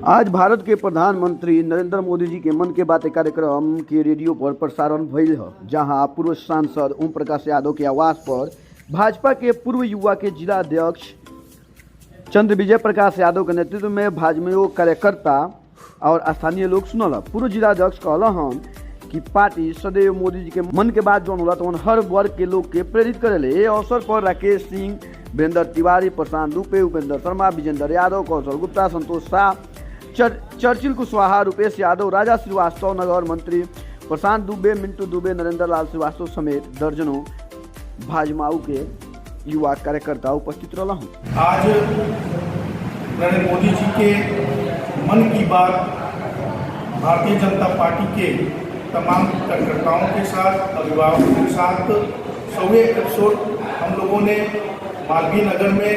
आज भारत के प्रधानमंत्री नरेंद्र मोदी जी के मन के बातें कार्यक्रम के रेडियो पर प्रसारण भइल ह, जहां पूर्व सांसद ओम प्रकाश यादव के आवास पर भाजपा के पूर्व युवा के जिला अध्यक्ष चंद्रविजय प्रकाश यादव के नेतृत्व में भाजपा कार्यकर्ता और स्थानीय लोग सुनल। पूर्व जिला अध्यक्ष कहलन कि पार्टी सदैव मोदी जी के मन के बात जौन होला तो हर वर्ग के लोग के प्रेरित करेले। ये अवसर पर राकेश सिंह, वीरेंद्र तिवारी, प्रशांत दुबे, उपेंद्र शर्मा, विजेंद्र यादव, कौशल गुप्ता, संतोष शाह, चर्चिल कुशवाहा, रूपेश यादव, राजा श्रीवास्तव, नगर मंत्री प्रशांत दुबे, मिंटू दुबे, नरेंद्र लाल श्रीवास्तव समेत दर्जनों भाजपाऊ के युवा कार्यकर्ता उपस्थित रहा हूँ। आज नरेंद्र मोदी जी के मन की बात भारतीय जनता पार्टी के तमाम कार्यकर्ताओं के साथ, अभिभावकों के साथ 100वें एपिसोड हम लोगों ने मालवीय नगर में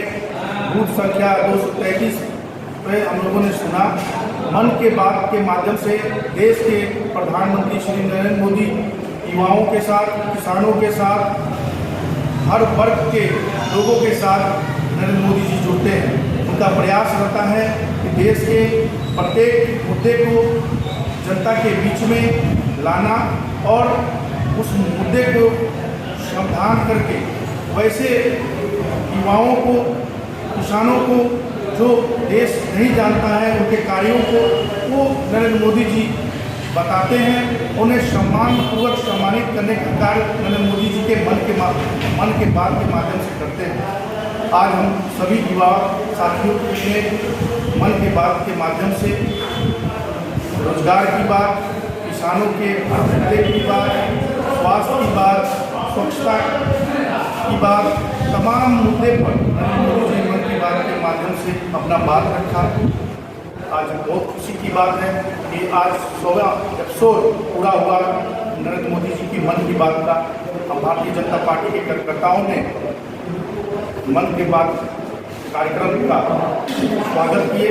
बूथ संख्या 233 पे हम लोगों ने सुना। मन के बात के माध्यम से देश के प्रधानमंत्री श्री नरेंद्र मोदी युवाओं के साथ, किसानों के साथ, हर वर्ग के लोगों के साथ नरेंद्र मोदी जी जुड़ते हैं। उनका प्रयास रहता है कि देश के प्रत्येक मुद्दे को जनता के बीच में लाना और उस मुद्दे को समाधान करके वैसे युवाओं को, किसानों को जो देश नहीं जानता है उनके कार्यों को वो नरेंद्र मोदी जी बताते हैं। उन्हें सम्मानपूर्वक सम्मानित करने का कार्य नरेंद्र मोदी जी के मन के बात के माध्यम से करते हैं। आज हम सभी युवा साथियों के मन के बात के माध्यम से रोजगार की बात, किसानों के मुद्दे की बात, स्वास्थ्य की बात, स्वच्छता की बात, तमाम मुद्दे पर नरेंद्र मोदी जी मन की बात के माध्यम से अपना बात रखा। आज बहुत खुशी की बात है कि आज 100वां एपिसोड पूरा हुआ नरेंद्र मोदी जी की मन की बात का। हम भारतीय जनता पार्टी के कार्यकर्ताओं ने मन की बात कार्यक्रम का स्वागत किए।